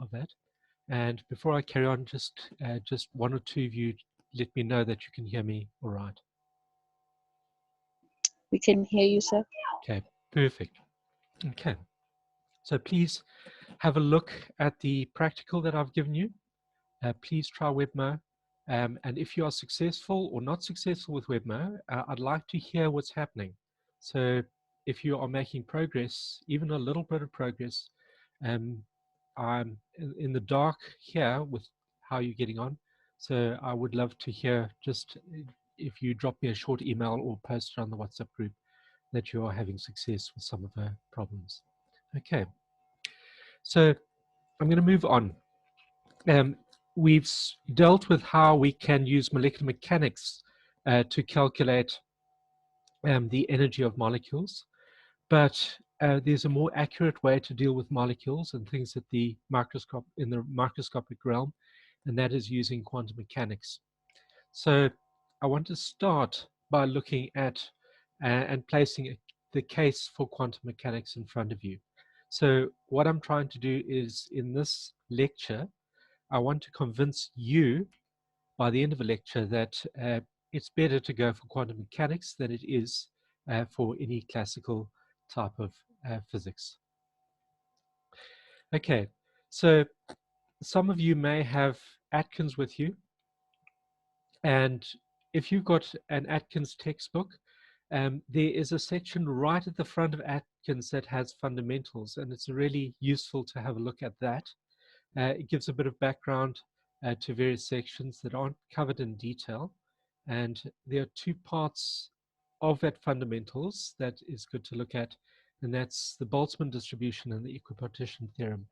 of that. And before I carry on, just one or two of you let me know that you can hear me all right. We can hear you, sir. Okay, perfect. Okay, so please have a look at the practical that I've given you. Please try WebMo. And if you are successful or not successful with WebMo, I'd like to hear what's happening. So if you are making progress, even a little bit of progress, I'm in the dark here with how you're getting on. So I would love to hear, just if you drop me a short email or post it on the WhatsApp group, that you are having success with some of the problems. Okay, so I'm going to move on. We've dealt with how we can use molecular mechanics to calculate the energy of molecules, but there's a more accurate way to deal with molecules and things at the microscope, in the microscopic realm, and that is using quantum mechanics. So I want to start by looking at and placing the case for quantum mechanics in front of you. So what I'm trying to do is, in this lecture, I want to convince you by the end of a lecture that it's better to go for quantum mechanics than it is for any classical type of physics. Okay, so some of you may have Atkins with you, and if you've got an Atkins textbook, there is a section right at the front of Atkins that has fundamentals, and it's really useful to have a look at that. It gives a bit of background to various sections that aren't covered in detail. And there are two parts of that fundamentals that is good to look at, and that's the Boltzmann distribution and the equipartition theorem.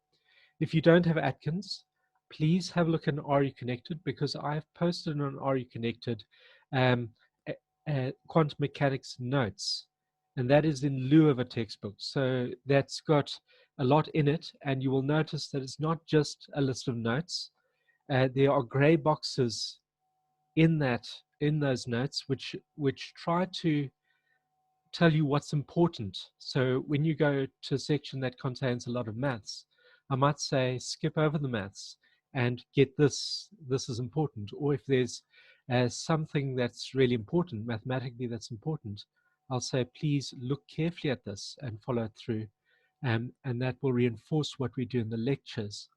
If you don't have Atkins, please have a look at an RE Connected, because I've posted on RE Connected quantum mechanics notes, and that is in lieu of a textbook. So that's got a lot in it, and you will notice that it's not just a list of notes. There are gray boxes in those notes which try to tell you what's important. So when you go to a section that contains a lot of maths, I might say skip over the maths and get this is important. Or if there's something that's really important mathematically, that's important, I'll say please look carefully at this and follow it through, and that will reinforce what we do in the lectures,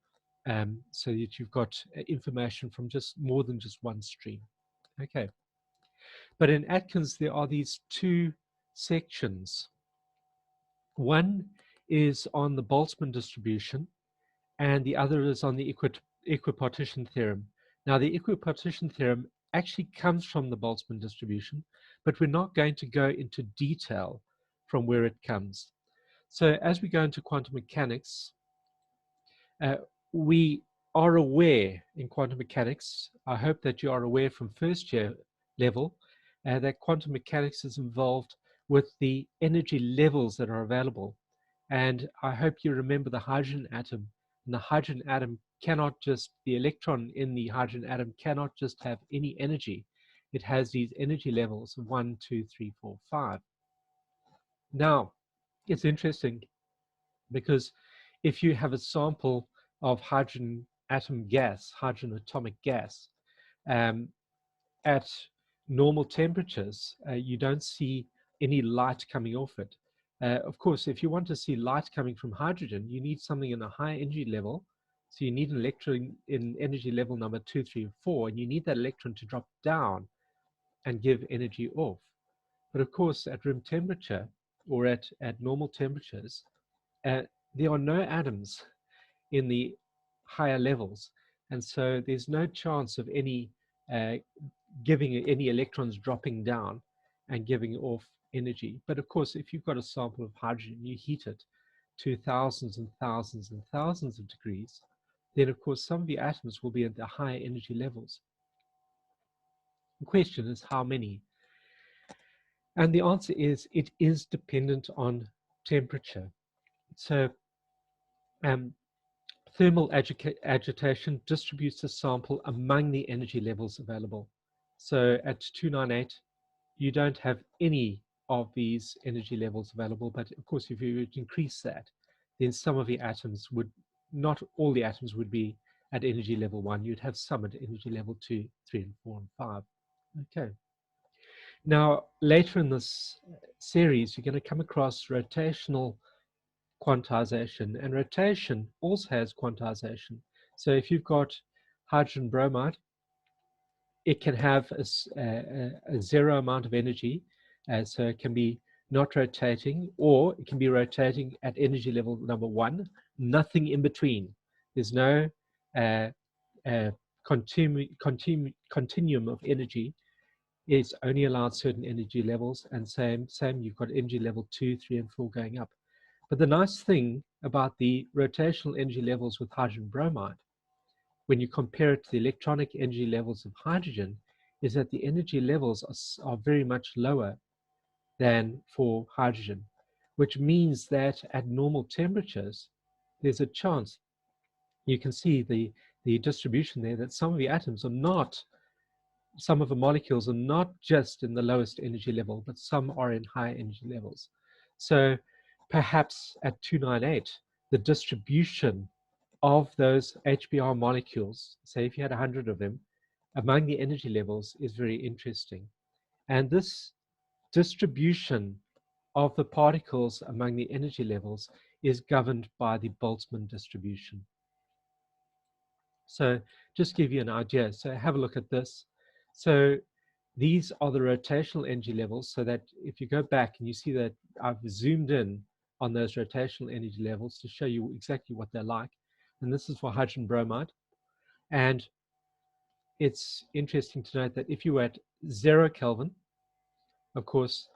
so that you've got information from just more than just one stream. Okay, but in Atkins there are these two sections. One is on the Boltzmann distribution, and the other is on the equipartition theorem. Now, the equipartition theorem actually comes from the Boltzmann distribution, but we're not going to go into detail from where it comes. So as we go into quantum mechanics, we are aware in quantum mechanics, I hope that you are aware from first year level, that quantum mechanics is involved with the energy levels that are available. And I hope you remember the hydrogen atom. And the hydrogen atom cannot just, the electron in the hydrogen atom cannot just have any energy. It has these energy levels of 1, 2, 3, 4, 5. Now, it's interesting because if you have a sample of hydrogen atom gas, hydrogen atomic gas, at normal temperatures, you don't see any light coming off it. Of course, if you want to see light coming from hydrogen, you need something in a high energy level. So you need an electron in energy level number 2, 3, or 4, and you need that electron to drop down and give energy off. But of course, at room temperature or at normal temperatures, there are no atoms in the higher levels. And so there's no chance of any giving any electrons dropping down and giving off energy. But of course, if you've got a sample of hydrogen, you heat it to thousands and thousands and thousands of degrees, then of course some of the atoms will be at the higher energy levels. The question is how many? And the answer is it is dependent on temperature. So thermal agitation distributes the sample among the energy levels available. So at 298, you don't have any of these energy levels available. But of course, if you would increase that, then some of the atoms would not all the atoms would be at energy level 1. You'd have some at energy level 2, 3, and 4, and 5. Okay. Now, later in this series, you're going to come across rotational quantization, and rotation also has quantization. So if you've got hydrogen bromide, it can have a zero amount of energy, so it can be not rotating, or it can be rotating at energy level number 1, nothing in between. There's no continuum of energy. It's only allowed certain energy levels, and same you've got energy level 2, 3, and 4 going up. But the nice thing about the rotational energy levels with hydrogen bromide, when you compare it to the electronic energy levels of hydrogen, is that the energy levels are very much lower than for hydrogen, which means that at normal temperatures, there's a chance, you can see the distribution there, that some of the atoms are not, some of the molecules are not just in the lowest energy level, but some are in higher energy levels. So perhaps at 298, the distribution of those HBr molecules, say if you had 100 of them, among the energy levels is very interesting. And this distribution of the particles among the energy levels is governed by the Boltzmann distribution. So just give you an idea. So have a look at this. So these are the rotational energy levels, so that if you go back and you see that I've zoomed in on those rotational energy levels to show you exactly what they're like. And this is for hydrogen bromide. And it's interesting to note that if you were at 0 Kelvin, of course,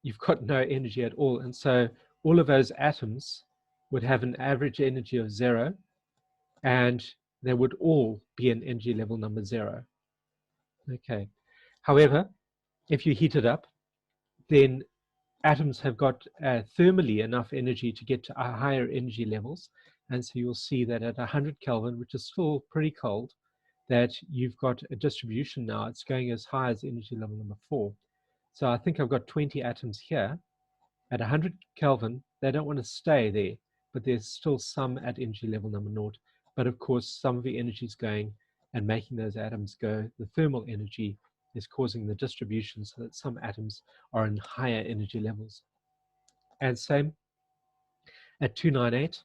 you've got no energy at all. And so all of those atoms would have an average energy of 0, and they would all be in energy level number 0. Okay. However, if you heat it up, then atoms have got thermally enough energy to get to higher energy levels. And so you'll see that at 100 Kelvin, which is still pretty cold, that you've got a distribution now. It's going as high as energy level number 4. So I think I've got 20 atoms here. At 100 Kelvin, they don't want to stay there, but there's still some at energy level number 0. But of course, some of the energy is going and making those atoms go. The thermal energy is causing the distribution so that some atoms are in higher energy levels. And same at 298.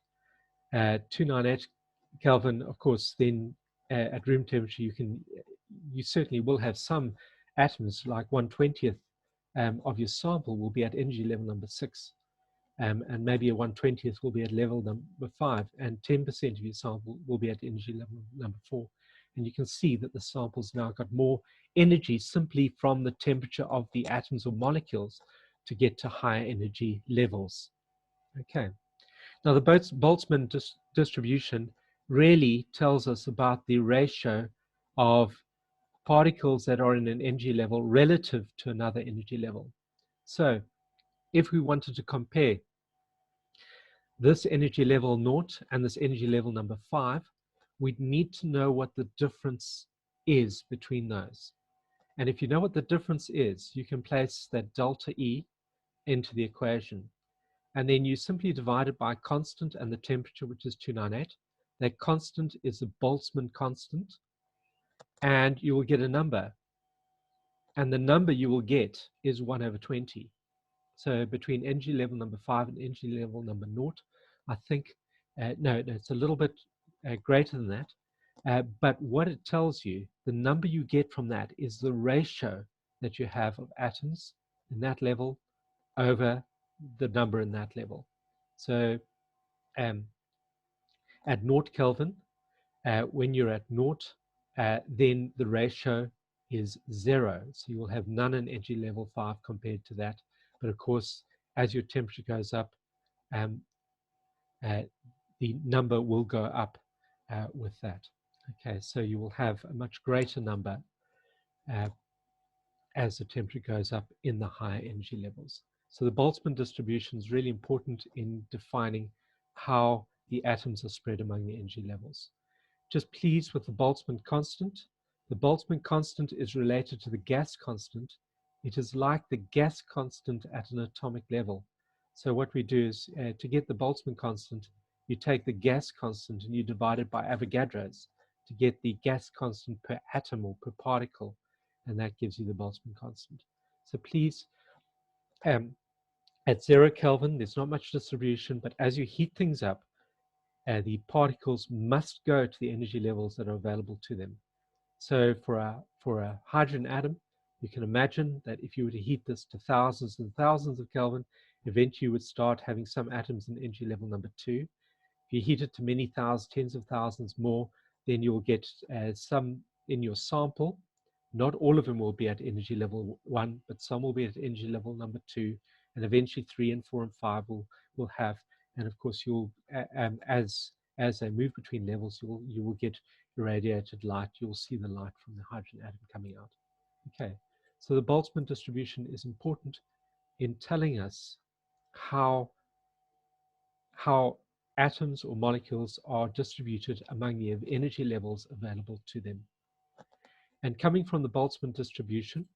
298 Kelvin, of course, then at room temperature, you certainly will have some atoms, like 1/20th of your sample will be at energy level number 6, and maybe a 1/20th will be at level number 5, and 10% of your sample will be at energy level number 4. And you can see that the sample's now got more energy simply from the temperature of the atoms or molecules to get to higher energy levels. Okay. Now, the Boltzmann distribution really tells us about the ratio of particles that are in an energy level relative to another energy level. So if we wanted to compare this energy level 0 and this energy level number 5, we'd need to know what the difference is between those. And if you know what the difference is, you can place that delta E into the equation. And then you simply divide it by constant and the temperature, which is 298. That constant is the Boltzmann constant, and you will get a number. And the number you will get is 1/20. So between energy level number 5 and energy level number 0, I think, no, it's a little bit greater than that. But what it tells you, the number you get from that is the ratio that you have of atoms in that level over the number in that level. So at 0 Kelvin, when you're at 0, then the ratio is 0. So you will have none in energy level 5 compared to that. But of course, as your temperature goes up, the number will go up with that. Okay, so you will have a much greater number as the temperature goes up in the higher energy levels. So the Boltzmann distribution is really important in defining how the atoms are spread among the energy levels. Just pleased with the Boltzmann constant. The Boltzmann constant is related to the gas constant. It is like the gas constant at an atomic level. So what we do is, to get the Boltzmann constant, you take the gas constant and you divide it by Avogadro's to get the gas constant per atom or per particle, and that gives you the Boltzmann constant. So please, at 0 Kelvin, there's not much distribution, but as you heat things up, the particles must go to the energy levels that are available to them. So for a hydrogen atom, you can imagine that if you were to heat this to thousands and thousands of Kelvin, eventually you would start having some atoms in energy level number 2. If you heat it to many thousands, tens of thousands more, then you'll get some in your sample. Not all of them will be at energy level 1, but some will be at energy level number 2, and eventually 3 and 4 and 5 will have. And of course, you'll as they move between levels, you will get irradiated light. You'll see the light from the hydrogen atom coming out. Okay, so the Boltzmann distribution is important in telling us how atoms or molecules are distributed among the energy levels available to them. And coming from the Boltzmann distribution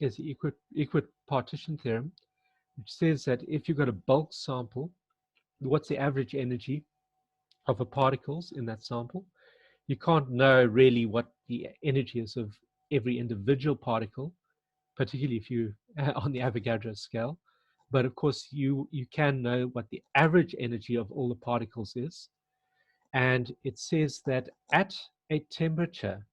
is the equipartition theorem, which says that if you've got a bulk sample, what's the average energy of the particles in that sample? You can't know really what the energy is of every individual particle, particularly if you on the Avogadro scale. But of course, you can know what the average energy of all the particles is. And it says that at a temperature,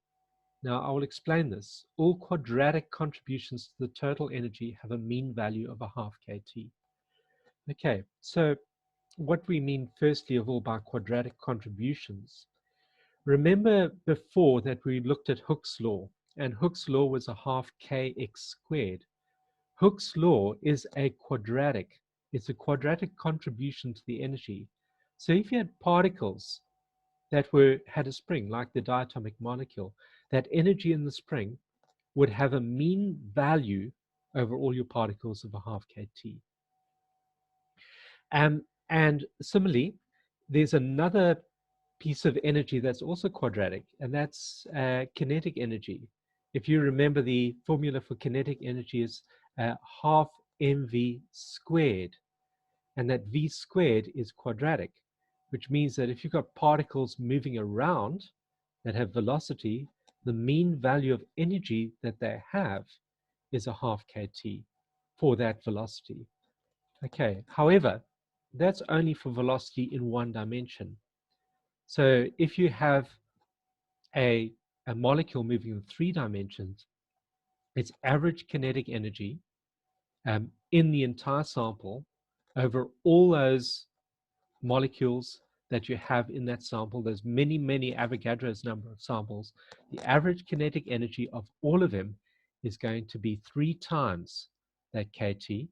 now I will explain this, all quadratic contributions to the total energy have a mean value of a half kT. Okay, so what we mean firstly of all by quadratic contributions, remember before that we looked at Hooke's law, and Hooke's law was a half kx squared. Hooke's law is a quadratic. It's a quadratic contribution to the energy. So if you had particles that had a spring, like the diatomic molecule, that energy in the spring would have a mean value over all your particles of a half kT. And similarly, there's another piece of energy that's also quadratic, and that's kinetic energy. If you remember, the formula for kinetic energy is half mv squared, and that v squared is quadratic, which means that if you've got particles moving around that have velocity, the mean value of energy that they have is a half kT for that velocity. Okay, however, that's only for velocity in one dimension. So if you have a molecule moving in 3 dimensions, its average kinetic energy in the entire sample over all those molecules that you have in that sample, there's many, many Avogadro's number of samples, the average kinetic energy of all of them is going to be 3 times that kT,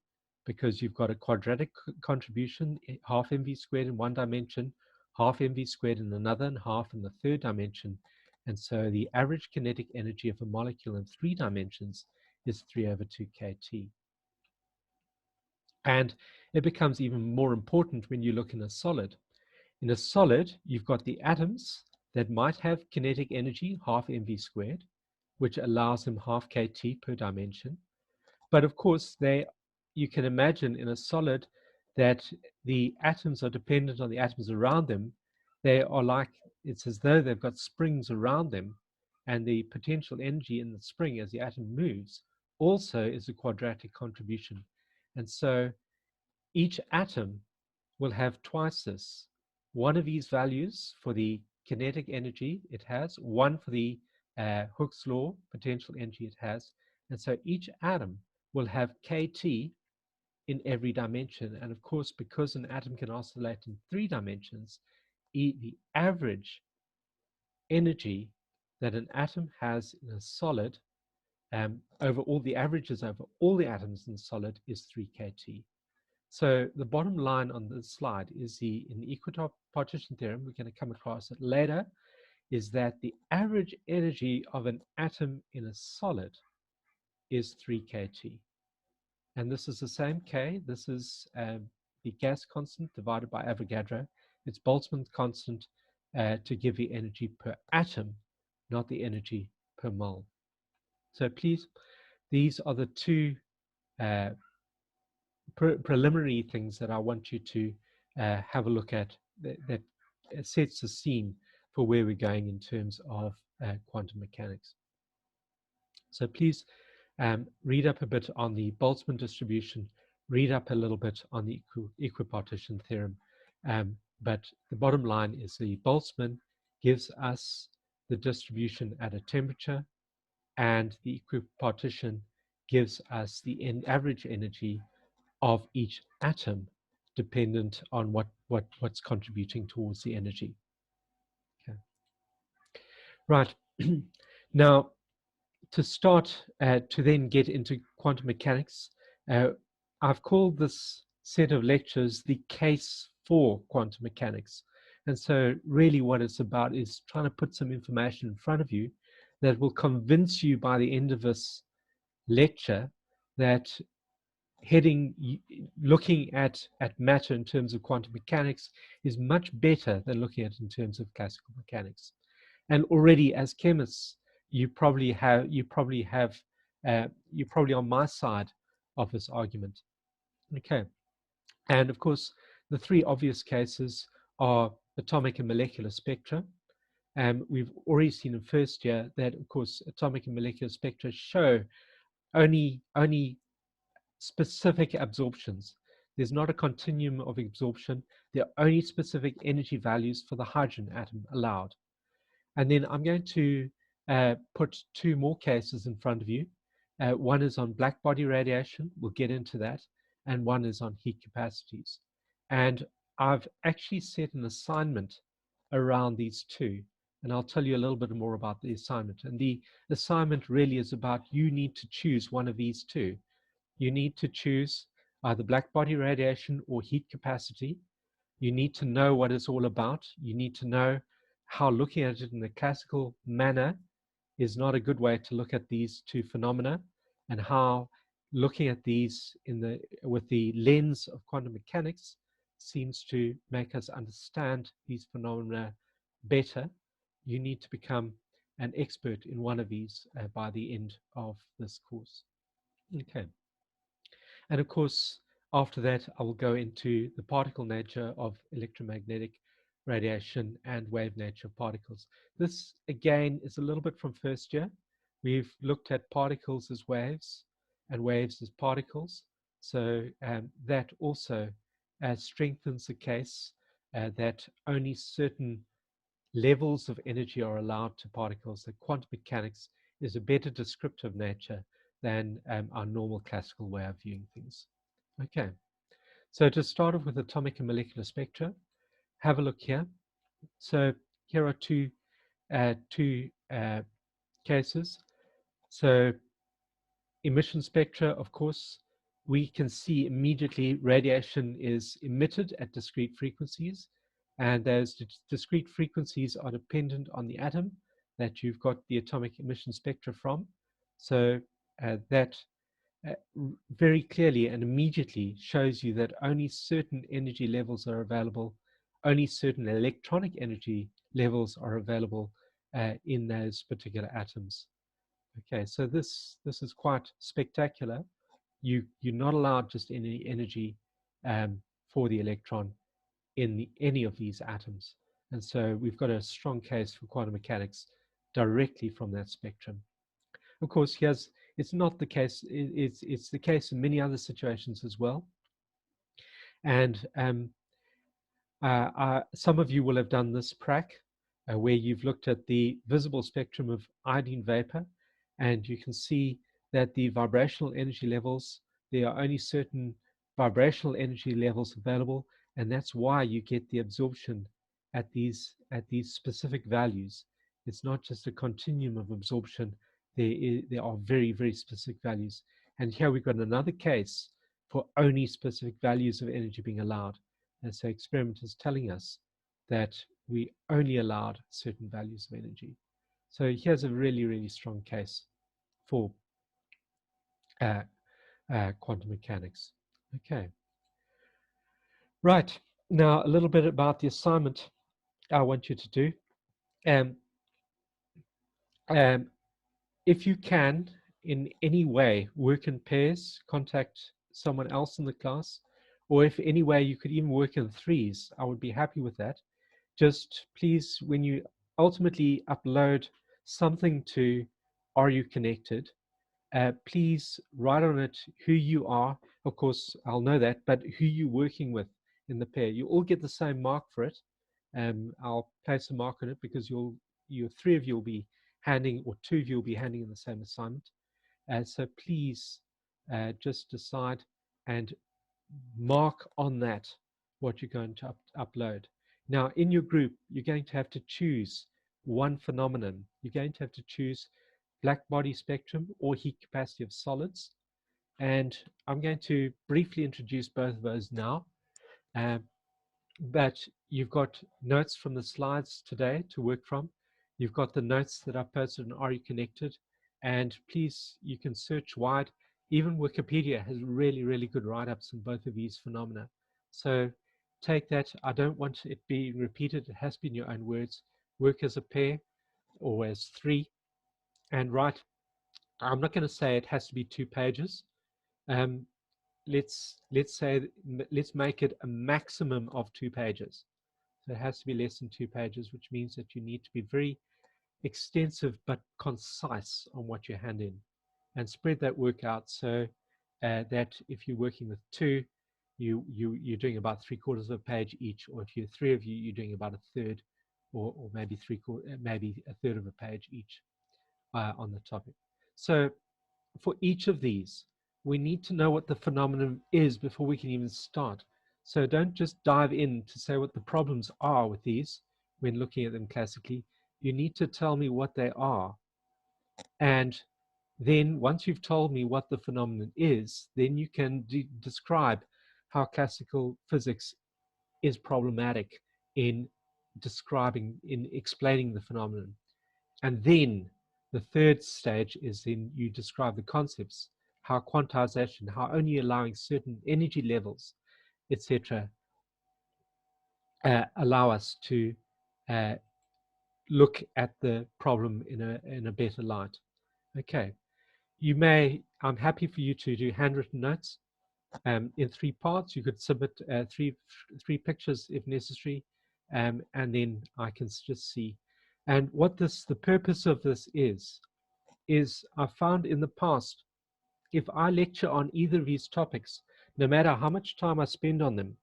because you've got a quadratic contribution, half mv squared in one dimension, half mv squared in another, and half in the third dimension. And so the average kinetic energy of a molecule in 3 dimensions is 3/2 kT. And it becomes even more important when you look in a solid. In a solid, you've got the atoms that might have kinetic energy, half mv squared, which allows them half kT per dimension. But of course, you can imagine in a solid that the atoms are dependent on the atoms around them. They are like, it's as though they've got springs around them, and the potential energy in the spring as the atom moves also is a quadratic contribution. And so each atom will have twice this. One of these values for the kinetic energy it has, one for the Hooke's law potential energy it has. And so each atom will have kT in every dimension. And of course, because an atom can oscillate in 3 dimensions, the average energy that an atom has in a solid over all the averages over all the atoms in the solid is 3 kT. So the bottom line on this slide is in the equipartition theorem, we're going to come across it later, is that the average energy of an atom in a solid is 3 kT. And this is the same K. This is the gas constant divided by Avogadro. It's Boltzmann's constant to give the energy per atom, not the energy per mole. So please, these are the 2 preliminary things that I want you to have a look at that sets the scene for where we're going in terms of quantum mechanics. So please read up a bit on the Boltzmann distribution, read up a little bit on the equipartition theorem. But the bottom line is the Boltzmann gives us the distribution at a temperature, and the equipartition gives us the average energy of each atom dependent on what's contributing towards the energy. Okay. Right. Now, to start to then get into quantum mechanics, I've called this set of lectures the case for quantum mechanics. And so really what it's about is trying to put some information in front of you that will convince you by the end of this lecture that looking at matter in terms of quantum mechanics is much better than looking at it in terms of classical mechanics. And already as chemists, you're probably on my side of this argument. Okay. And of course, the three obvious cases are atomic and molecular spectra. We've already seen in first year that, of course, atomic and molecular spectra show only specific absorptions. There's not a continuum of absorption. There are only specific energy values for the hydrogen atom allowed. And then I'm going to put two more cases in front of you. One is on blackbody radiation. We'll get into that. And one is on heat capacities. And I've actually set an assignment around these two. And I'll tell you a little bit more about the assignment. And the assignment really is about you need to choose one of these two. You need to choose either blackbody radiation or heat capacity. You need to know what it's all about. You need to know how looking at it in a classical manner is not a good way to look at these two phenomena, and how looking at these with the lens of quantum mechanics seems to make us understand these phenomena better. You need to become an expert in one of these by the end of this course. Okay. And of course, after that, I will go into the particle nature of electromagnetic radiation and wave nature of particles. This, again, is a little bit from first year. We've looked at particles as waves and waves as particles. So that also strengthens the case that only certain levels of energy are allowed to particles, that quantum mechanics is a better descriptive nature than our normal classical way of viewing things. Okay, so to start off with atomic and molecular spectra, have a look here. So here are two cases. So emission spectra, of course, we can see immediately radiation is emitted at discrete frequencies, and those discrete frequencies are dependent on the atom that you've got the atomic emission spectra from. So that very clearly and immediately shows you that only certain energy levels are available, only certain electronic energy levels are available in those particular atoms. Okay, so this is quite spectacular. You're not allowed just any energy for the electron in any of these atoms. And so we've got a strong case for quantum mechanics directly from that spectrum. Of course, it's not the case. It's the case in many other situations as well. And some of you will have done this prac, where you've looked at the visible spectrum of iodine vapor, and you can see that the vibrational energy levels, there are only certain vibrational energy levels available, and that's why you get the absorption at these specific values. It's not just a continuum of absorption. There are very, very specific values. And here we've got another case for only specific values of energy being allowed. And so experiment is telling us that we only allowed certain values of energy. So here's a really, really strong case for quantum mechanics. Okay. Right. Now, a little bit about the assignment I want you to do. If you can, in any way, work in pairs, contact someone else in the class, or if any way you could even work in threes, I would be happy with that. Just please, when you ultimately upload something to Are You Connected, please write on it who you are. Of course, I'll know that, but who you're working with in the pair. You all get the same mark for it. I'll place a mark on it because you three of you will be handing, or two of you will be handing in the same assignment. So please just decide and mark on that what you're going to upload. Now, in your group, you're going to have to choose one phenomenon. You're going to have to choose Blackbody spectrum or heat capacity of solids. And I'm going to briefly introduce both of those now. Um, but you've got notes from the slides today to work from. You've got the notes that I've posted on Are You Connected? And please, you can search wide. Even Wikipedia has really, really good write-ups on both of these phenomena. So take that. I don't want it being repeated. It has to be in your own words. Work as a pair or as three and write. I'm not going to say it has to be 2 pages. Let's say, let's make it a maximum of 2 pages. So it has to be less than 2 pages, which means that you need to be very extensive but concise on what you hand in, and spread that work out so that if you're working with 2, you're doing about 3/4 of a page each, or if you're 3 of you, you're doing about a third, or maybe maybe a third of a page each on the topic. So for each of these, we need to know what the phenomenon is before we can even start. So don't just dive in to say what the problems are with these when looking at them classically. You need to tell me what they are. And then once you've told me what the phenomenon is, then you can describe how classical physics is problematic in explaining the phenomenon. And then the third stage is then you describe the concepts, how quantization, how only allowing certain energy levels, etc., allow us to uh, look at the problem in a better light. Okay, I'm happy for you to do handwritten notes in 3 parts. You could submit three pictures if necessary, and then I can just see. And what the purpose of this is I found in the past, if I lecture on either of these topics, no matter how much time I spend on them,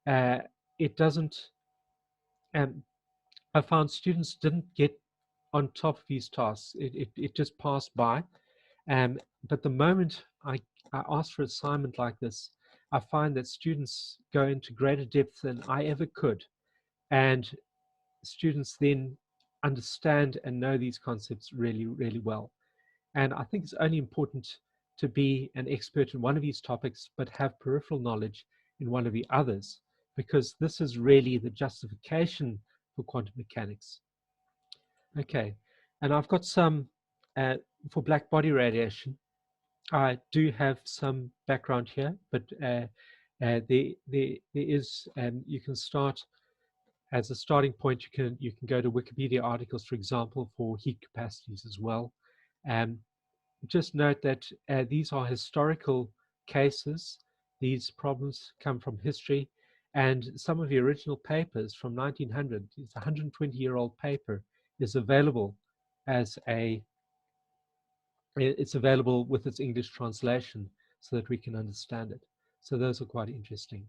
uh, it doesn't, I found students didn't get on top of these tasks. It just passed by. But the moment I ask for an assignment like this, I find that students go into greater depth than I ever could. And students then understand and know these concepts really, really well. And I think it's only important to be an expert in one of these topics, but have peripheral knowledge in one of the others, because this is really the justification for quantum mechanics. Okay, and I've got some, for black body radiation, I do have some background here, but there is, you can start as a starting point. You can go to Wikipedia articles, for example, for heat capacities as well. Just note that these are historical cases. These problems come from history, and some of the original papers from 1900, it's a 120-year-old paper, is available as it's available with its English translation so that we can understand it. So those are quite interesting.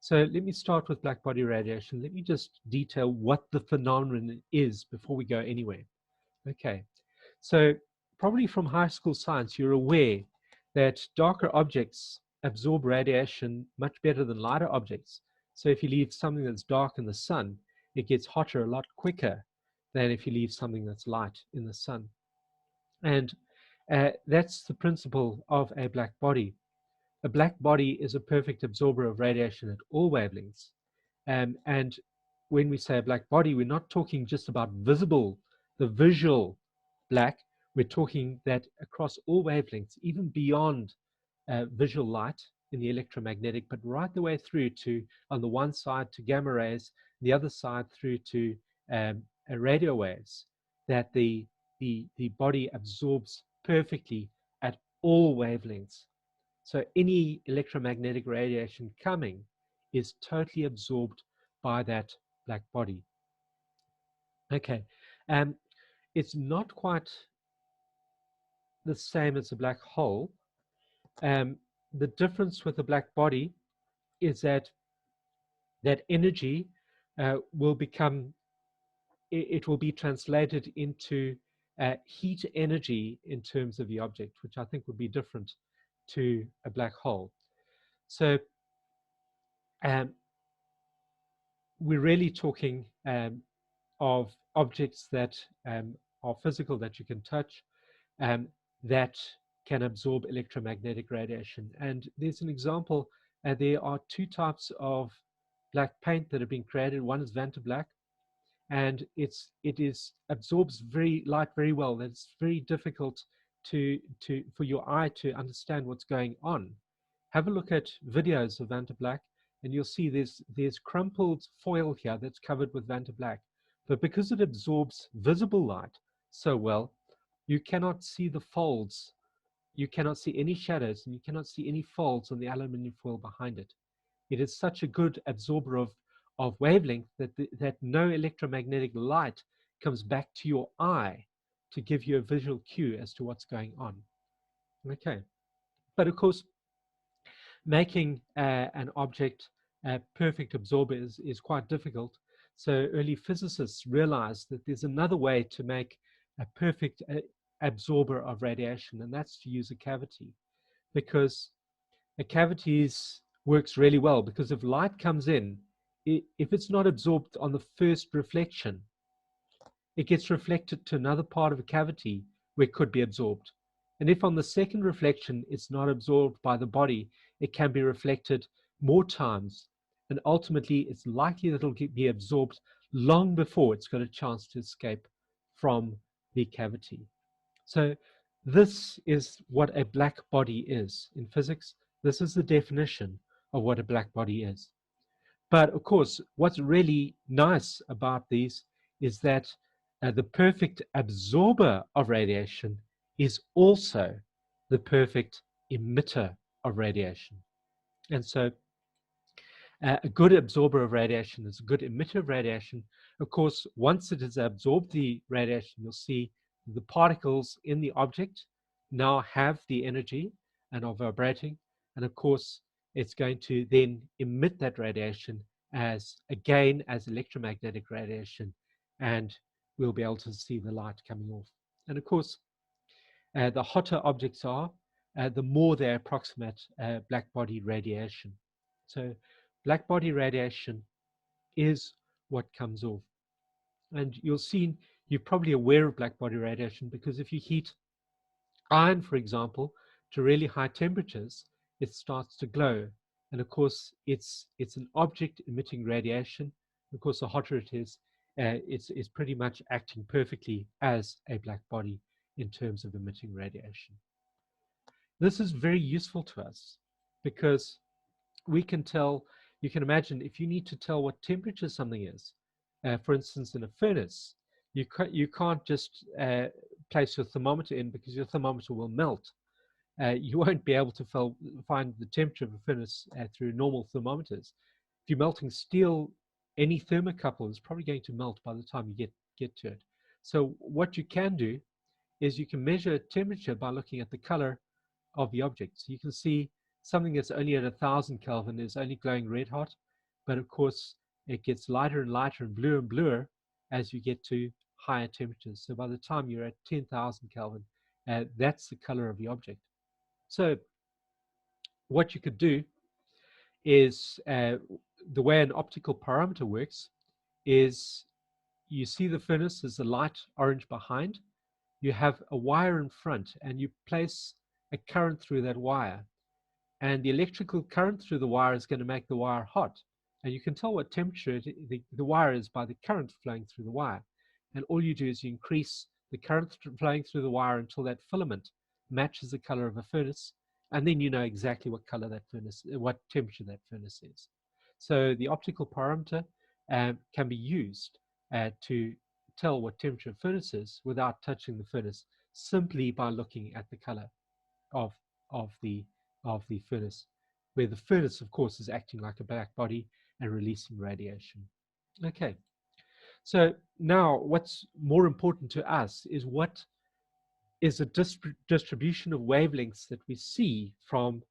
So let me start with black body radiation. Let me just detail what the phenomenon is before we go anywhere. Okay, so probably from high school science, you're aware that darker objects absorb radiation much better than lighter objects. So if you leave something that's dark in the sun, it gets hotter a lot quicker than if you leave something that's light in the sun. And that's the principle of a black body. A black body is a perfect absorber of radiation at all wavelengths. And when we say a black body, we're not talking just about the visual black. We're talking that across all wavelengths, even beyond visual light in the electromagnetic, but right the way through to, on the one side, to gamma rays, the other side through to radio waves, that the body absorbs perfectly at all wavelengths. So any electromagnetic radiation coming is totally absorbed by that black body. Okay, um, it's not quite the same as a black hole. Um, the difference with a black body is that energy will become, it will be translated into heat energy in terms of the object, which I think would be different to a black hole. So um, we're really talking of objects that are physical, that you can touch, um, that can absorb electromagnetic radiation. And there's an example. There are two types of black paint that have been created. One is Vanta Black, and it absorbs light very well. It's very difficult for your eye to understand what's going on. Have a look at videos of Vanta Black, and you'll see there's crumpled foil here that's covered with Vanta Black. But because it absorbs visible light so well, you cannot see the folds. You cannot see any shadows, and you cannot see any folds on the aluminum foil behind it. It is such a good absorber of wavelength that no electromagnetic light comes back to your eye to give you a visual cue as to what's going on. Okay, but of course, making an object a perfect absorber is quite difficult. So early physicists realized that there's another way to make a perfect absorber of radiation, and that's to use a cavity, because a cavity works really well, because if light comes in, if it's not absorbed on the first reflection, it gets reflected to another part of a cavity where it could be absorbed. And if on the second reflection it's not absorbed by the body, it can be reflected more times. And ultimately, it's likely that it'll be absorbed long before it's got a chance to escape from the cavity. So this is what a black body is. In physics, this is the definition of what a black body is. But of course, what's really nice about these is that the perfect absorber of radiation is also the perfect emitter of radiation. And so a good absorber of radiation is a good emitter of radiation. Of course, once it has absorbed the radiation, you'll see the particles in the object now have the energy and are vibrating. And of course, it's going to then emit that radiation as electromagnetic radiation, and we'll be able to see the light coming off. And of course, the hotter objects are, the more they approximate black body radiation. So black body radiation is what comes off. And you'll see, you're probably aware of black body radiation, because if you heat iron, for example, to really high temperatures, it starts to glow. And of course, it's an object emitting radiation. Of course, the hotter it is, it's pretty much acting perfectly as a black body in terms of emitting radiation. This is very useful to us because we can tell, you can imagine if you need to tell what temperature something is, for instance, in a furnace, you can't just place your thermometer in, because your thermometer will melt. You won't be able to find the temperature of a furnace through normal thermometers. If you're melting steel, any thermocouple is probably going to melt by the time you get to it. So what you can do is you can measure temperature by looking at the color of the object. So you can see something that's only at 1,000 Kelvin is only glowing red hot, but of course it gets lighter and lighter and bluer as you get to higher temperatures. So by the time you're at 10,000 Kelvin, that's the color of the object. So what you could do is, the way an optical parameter works is, you see the furnace as the light orange behind, you have a wire in front, and you place a current through that wire. And the electrical current through the wire is going to make the wire hot. And you can tell what temperature the wire is by the current flowing through the wire. And all you do is you increase the current flowing through the wire until that filament matches the color of a furnace. And then you know exactly what color that furnace, what temperature that furnace is. So the optical parameter can be used to tell what temperature a furnace is without touching the furnace, simply by looking at the color of the of the furnace, where the furnace, of course, is acting like a black body and releasing radiation. Okay, so now what's more important to us is what is a distribution of wavelengths that we see from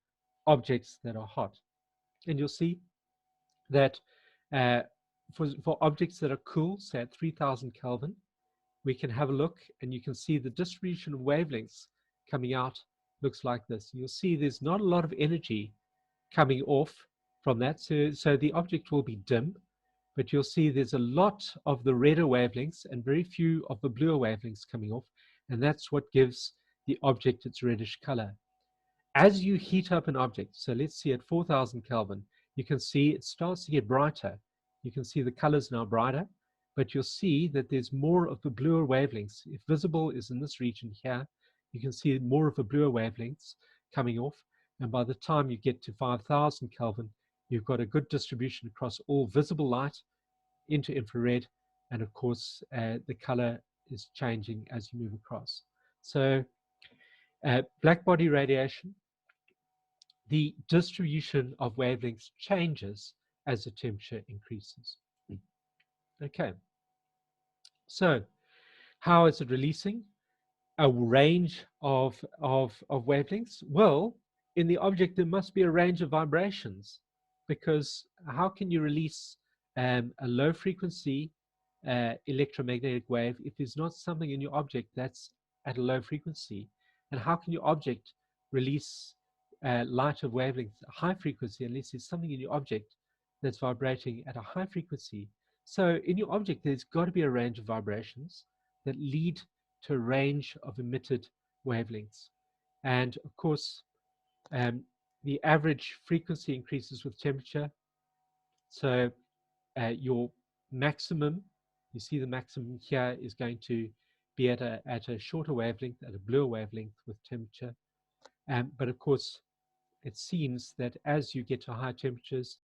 objects that are hot. And you'll see that for objects that are cool, say at 3000 Kelvin, we can have a look and you can see the distribution of wavelengths coming out looks like this. And you'll see there's not a lot of energy coming off from that. So the object will be dim, but you'll see there's a lot of the redder wavelengths and very few of the bluer wavelengths coming off. And that's what gives the object its reddish color. As you heat up an object, so let's see at 4000 Kelvin, you can see it starts to get brighter. You can see the colors now brighter, but you'll see that there's more of the bluer wavelengths. If visible is in this region here, you can see more of the bluer wavelengths coming off. And by the time you get to 5000 Kelvin, you've got a good distribution across all visible light into infrared. And of course, the color is changing as you move across. So blackbody radiation, the distribution of wavelengths changes as the temperature increases. Okay, so how is it releasing a range of wavelengths? Well, in the object there must be a range of vibrations, because how can you release a low frequency electromagnetic wave if there's not something in your object that's at a low frequency? And how can your object release light of wavelength high frequency unless there's something in your object that's vibrating at a high frequency? So in your object there's got to be a range of vibrations that lead to a range of emitted wavelengths. And of course the average frequency increases with temperature. So your maximum, you see the maximum here is going to be at a shorter wavelength, at a bluer wavelength with temperature. But of course, it seems that as you get to higher temperatures,